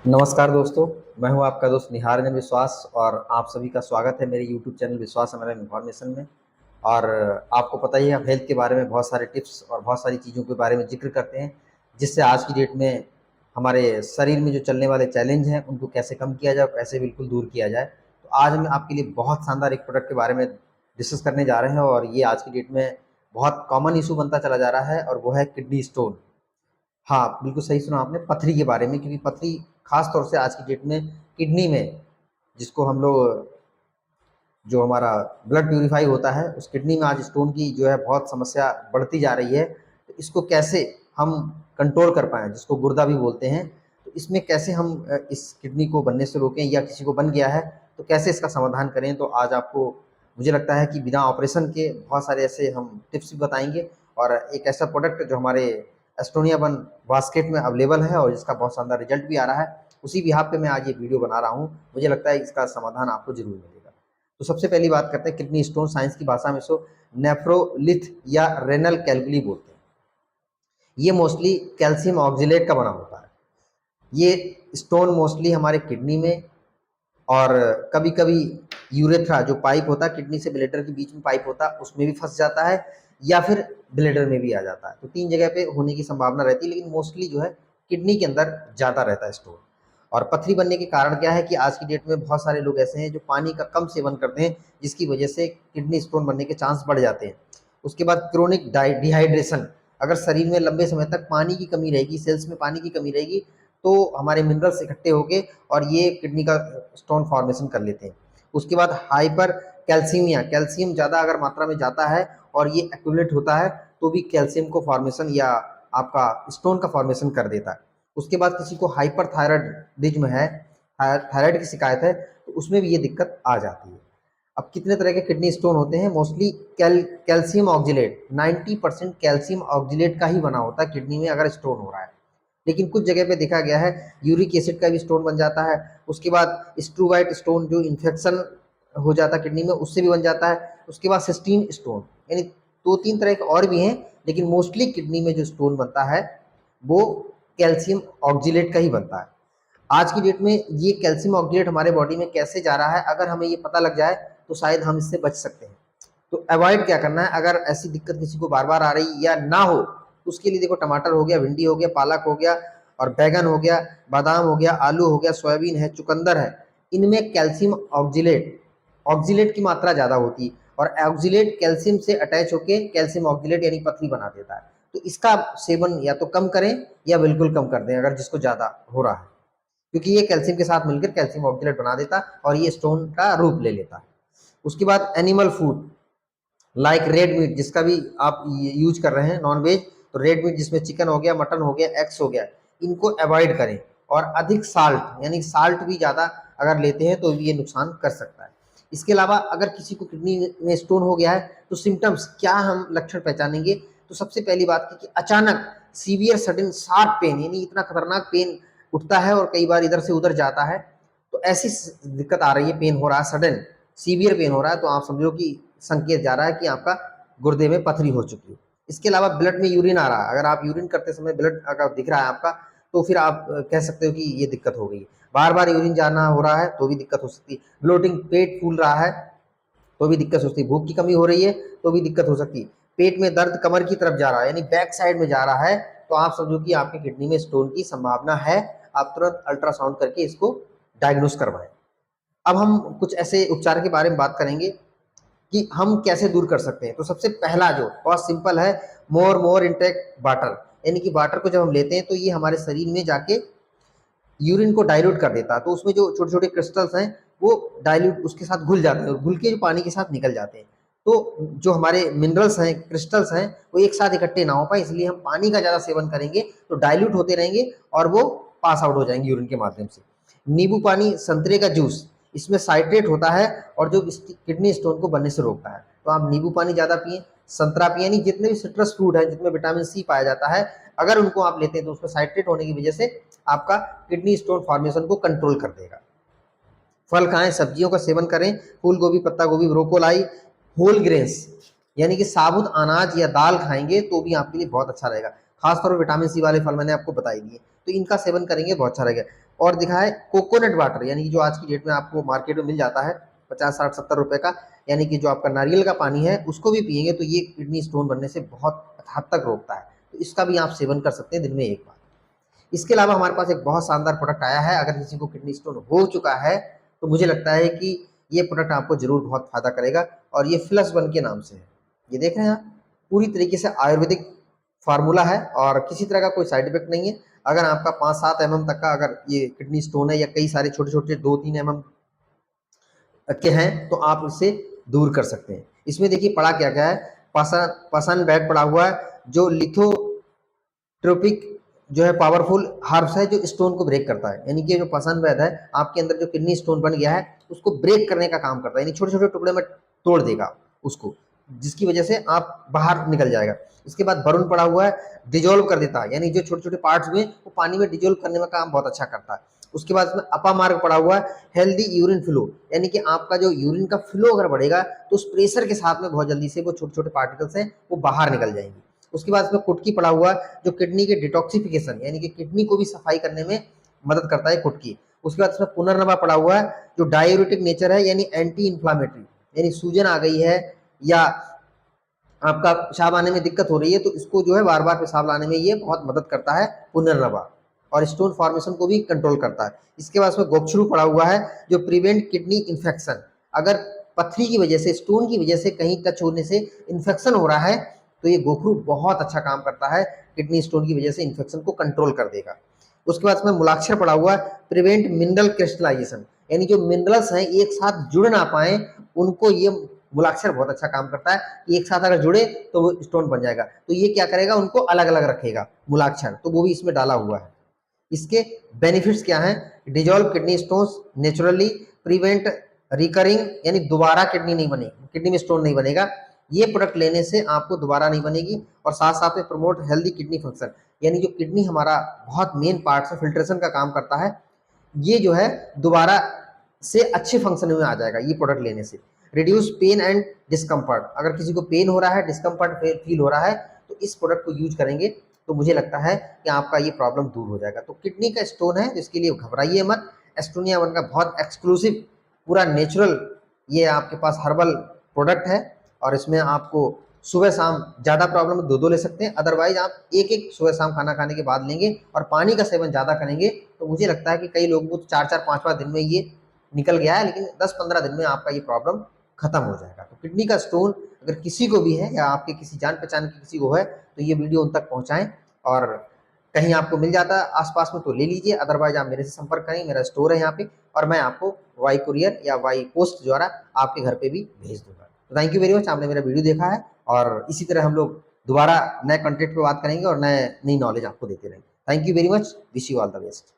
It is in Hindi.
नमस्कार दोस्तों, मैं हूं आपका दोस्त निहार रंजन विश्वास और आप सभी का स्वागत है मेरे यूट्यूब चैनल विश्वास एमएलएम इन्फॉर्मेशन में। और आपको पता ही है, हम हेल्थ के बारे में बहुत सारे टिप्स और बहुत सारी चीज़ों के बारे में जिक्र करते हैं, जिससे आज की डेट में हमारे शरीर में जो चलने वाले चैलेंज हैं उनको कैसे कम किया जाए और कैसे बिल्कुल दूर किया जाए। तो आज मैं आपके लिए बहुत शानदार एक प्रोडक्ट के बारे में डिस्कस करने जा रहे हैं और ये आज की डेट में बहुत कॉमन इशू बनता चला जा रहा है और वो है किडनी स्टोन। हाँ, बिल्कुल सही सुना आपने, पथरी के बारे में, क्योंकि पथरी खास तौर से आज की डेट में किडनी में, जिसको हम लोग, जो हमारा ब्लड प्यूरिफाई होता है, उस किडनी में आज स्टोन की जो है बहुत समस्या बढ़ती जा रही है। तो इसको कैसे हम कंट्रोल कर पाएँ, जिसको गुर्दा भी बोलते हैं, तो इसमें कैसे हम इस किडनी को बनने से रोकें, या किसी को बन गया है तो कैसे इसका समाधान करें। तो आज आपको, मुझे लगता है कि बिना ऑपरेशन के बहुत सारे ऐसे हम टिप्स भी बताएँगे और एक ऐसा प्रोडक्ट जो हमारे एस्टोनिया वन बास्केट में अवेलेबल है और जिसका बहुत शानदार रिजल्ट भी आ रहा है, उसी बिहाफ पे मैं आज ये वीडियो बना रहा हूँ। मुझे लगता है इसका समाधान आपको ज़रूर मिलेगा। तो सबसे पहली बात करते हैं किडनी स्टोन, साइंस की भाषा में इसको नेफ्रोलिथ या रेनल कैल्कुली बोलते हैं। ये मोस्टली कैल्शियम ऑक्जेलेट का बना होता है। ये स्टोन मोस्टली हमारे किडनी में और कभी-कभी यूरेथ्रा, जो पाइप होता है किडनी से ब्लैडर के बीच में पाइप होता है, उसमें भी फँस जाता है या फिर ब्लैडर में भी आ जाता है। तो 3 जगह पे होने की संभावना रहती है, लेकिन मोस्टली जो है किडनी के अंदर ज़्यादा रहता है स्टोन। और पथरी बनने के कारण क्या है कि आज की डेट में बहुत सारे लोग ऐसे हैं जो पानी का कम सेवन करते हैं, जिसकी वजह से किडनी स्टोन बनने के चांस बढ़ जाते हैं। उसके बाद क्रोनिक डिहाइड्रेशन, अगर शरीर में लंबे समय तक पानी की कमी रहेगी, सेल्स में पानी की कमी रहेगी, तो हमारे मिनरल्स इकट्ठे होके और ये किडनी का स्टोन फॉर्मेशन कर लेते हैं। उसके बाद हाइपर कैल्सीमिया, कैल्शियम ज़्यादा अगर मात्रा में जाता है और ये एक्यूमुलेट होता है, तो भी कैल्शियम को फॉर्मेशन या आपका स्टोन का फॉर्मेशन कर देता है। उसके बाद किसी को हाइपरथायराइडिज्म है, थायराइड की शिकायत है, तो उसमें भी ये दिक्कत आ जाती है। अब कितने तरह के किडनी स्टोन होते हैं? Mostly calcium oxalate, 90% calcium oxalate का ही बना होता है किडनी में अगर स्टोन हो रहा है। लेकिन कुछ जगह पे देखा गया है यूरिक एसिड का भी स्टोन बन जाता है। उसके बाद स्ट्रूवाइट स्टोन, जो इन्फेक्शन हो जाता है किडनी में, उससे भी बन जाता है। उसके बाद सिस्टीन स्टोन, यानी 2-3 तरह के और भी हैं, लेकिन मोस्टली किडनी में जो स्टोन बनता है वो कैल्शियम ऑक्जिलेट का ही बनता है। आज की डेट में ये कैल्शियम ऑक्जिलेट हमारे बॉडी में कैसे जा रहा है, अगर हमें ये पता लग जाए तो शायद हम इससे बच सकते हैं। तो अवॉइड क्या करना है, अगर ऐसी दिक्कत किसी को बार-बार आ रही या ना हो, उसके लिए देखो, टमाटर हो गया, भिंडी हो गया, पालक हो गया और बैंगन हो गया, बादाम हो गया, आलू हो गया, सोयाबीन है, चुकंदर है, इनमें कैल्शियम ऑक्जिलेट, ऑक्जिलेट की मात्रा ज़्यादा होती है और ऑक्जिलेट कैल्शियम से अटैच होके कैल्शियम ऑक्जिलेट यानी पथरी बना देता है। तो इसका सेवन या तो कम करें या बिल्कुल कम कर दें अगर जिसको ज़्यादा हो रहा है, क्योंकि ये कैल्शियम के साथ मिलकर कैल्शियम ऑक्जिलेट बना देता है और ये स्टोन का रूप ले लेता है। उसके बाद animal food like red meat, जिसका भी आप यूज कर रहे हैं नॉन वेज, तो रेड मीट जिसमें चिकन हो गया, मटन हो गया, एग्स हो गया, इनको अवॉइड करें। और अधिक साल्ट, यानी साल्ट भी ज़्यादा अगर लेते हैं तो भी ये नुकसान कर सकता है। इसके अलावा अगर किसी को किडनी में स्टोन हो गया है तो सिम्टम्स क्या, हम लक्षण पहचानेंगे? तो सबसे पहली बात की कि अचानक सीवियर सडन शार्प पेन, यानी इतना खतरनाक पेन उठता है और कई बार इधर से उधर जाता है, तो ऐसी दिक्कत आ रही है, पेन हो रहा है, सडन सीवियर पेन हो रहा है, तो आप समझो कि संकेत जा रहा है कि आपका गुर्दे में पथरी हो चुकी है। इसके अलावा ब्लड में यूरिन आ रहा है, अगर आप यूरिन करते समय ब्लड अगर दिख रहा है आपका, तो फिर आप कह सकते हो कि ये दिक्कत हो गई है। बार बार यूरिन जाना हो रहा है तो भी दिक्कत हो सकती है। ब्लोटिंग, पेट फूल रहा है तो भी दिक्कत हो सकती है। भूख की कमी हो रही है तो भी दिक्कत हो सकती है। पेट में दर्द कमर की तरफ जा रहा है, यानी बैक साइड में जा रहा है, तो आप समझो कि आपके किडनी में स्टोन की संभावना है। आप तुरंत अल्ट्रासाउंड करके इसको डायग्नोस करवाएं। अब हम कुछ ऐसे उपचार के बारे में बात करेंगे कि हम कैसे दूर कर सकते हैं। तो सबसे पहला जो बहुत सिंपल है, मोर इंटेक वाटर, यानी कि वाटर को जब हम लेते हैं तो ये हमारे शरीर में जाके यूरिन को डाइल्यूट कर देता है, तो उसमें जो छोटे छोटे क्रिस्टल्स हैं वो डाइल्यूट उसके साथ घुल जाते हैं, घुल के जो पानी के साथ निकल जाते हैं। तो जो हमारे मिनरल्स हैं, क्रिस्टल्स हैं, वो एक साथ इकट्ठे ना हो पाए, इसलिए हम पानी का ज़्यादा सेवन करेंगे तो डाइल्यूट होते रहेंगे और वो पास आउट हो जाएंगे यूरिन के माध्यम से। नींबू पानी, संतरे का जूस, इसमें साइट्रेट होता है और जो किडनी स्टोन को बनने से रोकता है, तो आप नींबू पानी ज़्यादा पिए, संतरा पिए, यानी जितने भी सिट्रस फ्रूट है जिसमें विटामिन सी पाया जाता है, अगर उनको आप लेते हैं तो उसमें साइट्रेट होने की वजह से आपका किडनी स्टोन फॉर्मेशन को कंट्रोल कर देगा। फल खाएं, सब्जियों का सेवन करें, फूल गोभी, पत्ता गोभी, ब्रोकोलाई, होल ग्रेन्स, यानी कि साबुत अनाज या दाल खाएंगे तो भी आपके लिए बहुत अच्छा रहेगा। खासतौर पर विटामिन सी वाले फल मैंने आपको बता ही दिए, तो इनका सेवन करेंगे बहुत अच्छा रहेगा। और दिखा है कोकोनट वाटर, यानी कि जो आज की डेट में आपको मार्केट में मिल जाता है 50, 60, 70 रुपए का, यानी कि जो आपका नारियल का पानी है उसको भी पिएंगे तो ये किडनी स्टोन बनने से बहुत हद तक रोकता है। तो इसका भी आप सेवन कर सकते हैं दिन में एक बार। इसके अलावा हमारे पास एक बहुत शानदार प्रोडक्ट आया है, अगर किसी को किडनी स्टोन हो चुका है तो मुझे लगता है कि ये प्रोडक्ट आपको जरूर बहुत फायदा करेगा, और ये फ्लस वन के नाम से है। ये देख रहे हैं आप, पूरी तरीके से आयुर्वेदिक फार्मूला है और किसी तरह का कोई साइड इफेक्ट नहीं है। अगर आपका 5-7 mm तक का अगर ये किडनी स्टोन है या कई सारे छोटे छोटे 2-3 mm के हैं तो आप उससे दूर कर सकते हैं। इसमें देखिए पड़ा क्या क्या है, पाषाण बैग पड़ा हुआ है जो लिथोट्रोपिक जो है पावरफुल हर्ब्स है जो स्टोन को ब्रेक करता है, यानी कि जो पाषाण बैग है आपके अंदर जो किडनी स्टोन बन गया है उसको ब्रेक करने का काम करता है, यानी छोटे छोटे टुकड़े में तोड़ देगा उसको, जिसकी वजह से आप बाहर निकल जाएगा। इसके बाद वरुण पड़ा हुआ है, डिजोल्व कर देता है, यानी जो छोटे छोटे पार्ट्स हुए वो पानी में डिजोल्व करने में काम बहुत अच्छा करता है। उसके बाद इसमें अपा मार्ग पड़ा हुआ है, हेल्दी यूरिन फ्लो, यानी कि आपका जो यूरिन का फ्लो अगर बढ़ेगा तो उस प्रेशर के साथ में बहुत जल्दी से वो छोटे छोटे पार्टिकल्स हैं वो बाहर निकल जाएंगे। उसके बाद इसमें कुटकी पड़ा हुआ है जो किडनी के डिटॉक्सिफिकेशन, यानी कि किडनी को भी सफाई करने में मदद करता है कुटकी। उसके बाद इसमें पुनर्नवा पड़ा हुआ है जो डायूरेटिक नेचर है, यानी एंटी इंफ्लामेटरी, यानी सूजन आ गई है या आपका पेशाब आने में दिक्कत हो रही है तो इसको जो है बार बार पेशाब लाने में ये बहुत मदद करता है पुनर्नवा, और स्टोन फॉर्मेशन को भी कंट्रोल करता है। इसके बाद उसमें गोक्षरू पड़ा हुआ है जो प्रिवेंट किडनी इन्फेक्शन, अगर पथरी की वजह से स्टोन की वजह से कहीं टच होने से इन्फेक्शन हो रहा है तो ये गोखरू बहुत अच्छा काम करता है, किडनी स्टोन की वजह से इन्फेक्शन को कंट्रोल कर देगा। उसके बाद इसमें मूलाक्षर पड़ा हुआ है प्रिवेंट मिनरल क्रिस्टलाइजेशन, यानी जो मिनरल्स हैं एक साथ जुड़ ना पाए उनको ये मूलाक्षर बहुत अच्छा काम करता है। एक साथ अगर जुड़े तो वो स्टोन बन जाएगा, तो ये क्या करेगा उनको अलग अलग रखेगा मूलाक्षर, तो वो भी इसमें डाला हुआ है। इसके बेनिफिट्स क्या हैं, dissolve kidney stones naturally, prevent recurring, यानी दोबारा किडनी नहीं बनेगी, किडनी में स्टोन नहीं बनेगा, ये प्रोडक्ट लेने से आपको दोबारा नहीं बनेगी। और साथ साथ में प्रमोट हेल्दी किडनी फंक्शन, यानी जो किडनी हमारा बहुत मेन पार्ट है फिल्ट्रेशन का काम करता है, ये जो है दोबारा से अच्छे फंक्शन में आ जाएगा ये प्रोडक्ट लेने से। रिड्यूस पेन एंड डिस्कम्फर्ट, अगर किसी को पेन हो रहा है, डिस्कम्फर्ट फील हो रहा है तो इस प्रोडक्ट को यूज करेंगे तो मुझे लगता है कि आपका ये प्रॉब्लम दूर हो जाएगा। तो किडनी का स्टोन है जिसके लिए घबराइए मत, एस्टोनिया वन का बहुत एक्सक्लूसिव पूरा नेचुरल ये आपके पास हर्बल प्रोडक्ट है, और इसमें आपको सुबह शाम ज़्यादा प्रॉब्लम है 2-2 ले सकते हैं, अदरवाइज आप एक एक सुबह शाम खाना खाने के बाद लेंगे और पानी का सेवन ज़्यादा करेंगे तो मुझे लगता है कि कई लोगों को 4-4, 5-5 दिन में ये निकल गया है, लेकिन 10-15 दिन में आपका ये प्रॉब्लम खत्म हो जाएगा। तो किडनी का स्टोन अगर किसी को भी है या आपके किसी जान पहचान के किसी को है तो ये वीडियो उन तक पहुंचाएं, और कहीं आपको मिल जाता है आसपास में तो ले लीजिए, अदरवाइज आप मेरे से संपर्क करें, मेरा स्टोर है यहाँ पे और मैं आपको वाई कुरियर या वाई पोस्ट द्वारा आपके घर पे भी भेज दूंगा। तो थैंक यू वेरी मच, आपने मेरा वीडियो देखा है, और इसी तरह हम लोग दोबारा नए कंटेंट पे बात करेंगे और नई नॉलेज आपको देते रहेंगे। Thank you very much, wish you all the best.